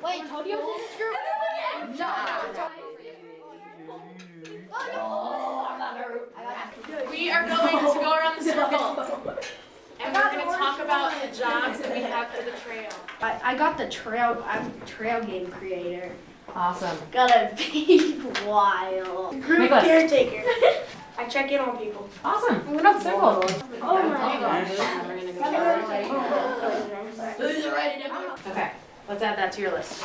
Wait, told you I was in this group? We are going to go around the circle. And we're going to talk about the jobs that we have for the trail. I got the trail. I'm a trail game creator. Awesome. Got a big while. Group caretaker. I check in on people. Awesome. We're not circle. Oh my gosh. Okay, let's add that to your list.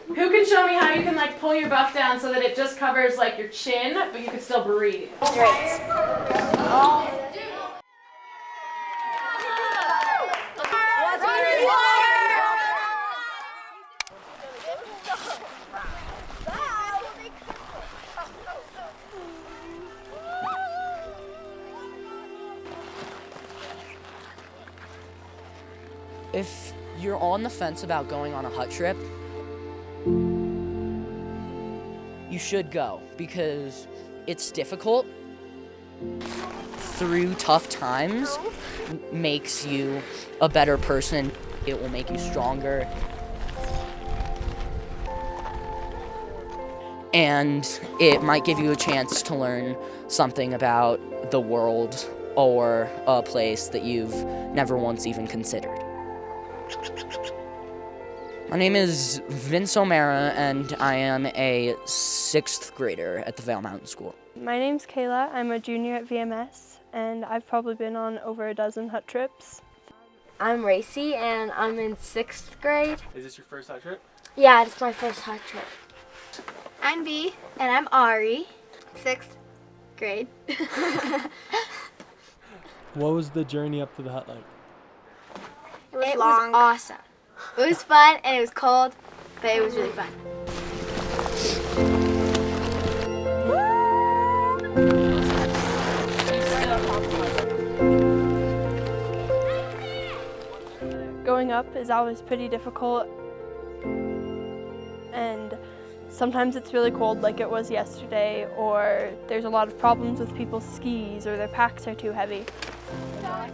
Who can show me how you can like pull your buff down so that it just covers like your chin, but you can still breathe? If you're on the fence about going on a hut trip, you should go because it's difficult. Through tough times makes you a better person. It will make you stronger. And it might give you a chance to learn something about the world or a place that you've never once even considered. My name is Vince O'Mara, and I am a 6th grader at the Vail Mountain School. My name's Kayla. I'm a junior at VMS, and I've probably been on over a dozen hut trips. I'm Racy, and I'm in 6th grade. Is this your first hut trip? Yeah, it's my first hut trip. I'm B, and I'm Ari, 6th grade. What was the journey up to the hut like? It was awesome. It was fun, and it was cold, but it was really fun. Going up is always pretty difficult, and sometimes it's really cold like it was yesterday, or there's a lot of problems with people's skis or their packs are too heavy.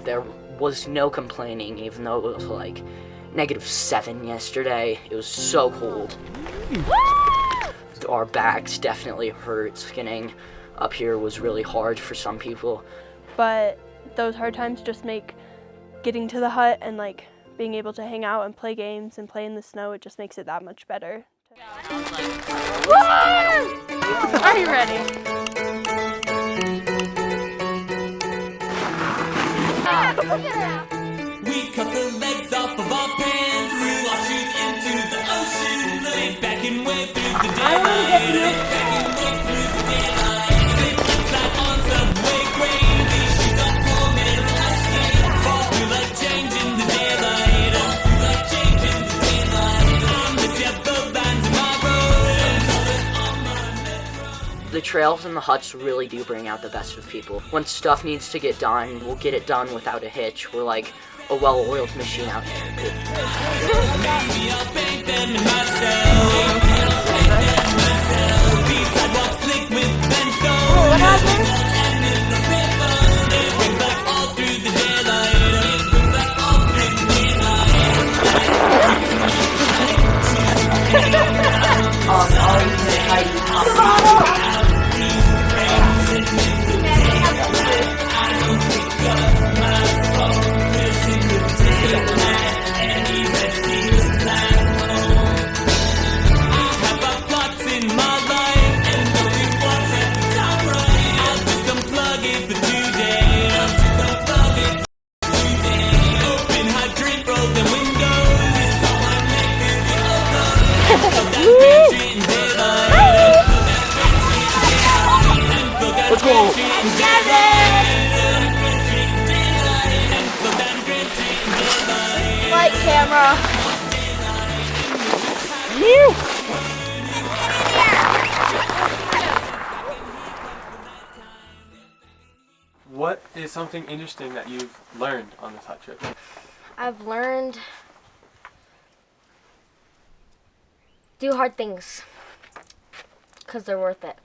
There was no complaining, even though it was like -7 yesterday. It was so cold. Our backs definitely hurt. Skinning up here was really hard for some people. But those hard times just make getting to the hut and like being able to hang out and play games and play in the snow, it just makes it that much better. Are you ready? We cut the legs off of our pants, threw our shoes into the ocean, sit back and wave through the daylight, sit back and wave through the daylight, slip and slide on subway grain, these shoes are poor man's ice skate, fall through like change in the daylight, fall through like change in the daylight, on the yellow vines in my road. The trails and the huts really do bring out the best of people. When stuff needs to get done, we'll get it done without a hitch. We're like a well-oiled machine out here. Maybe I'll paint them in myself. These sidewalks slick with pencil. What happened? And in the river, it brings back all through the daylight. It brings back all through the Let's go! Light camera. What is something interesting that you've learned on this hut trip? I've learned do hard things because they're worth it.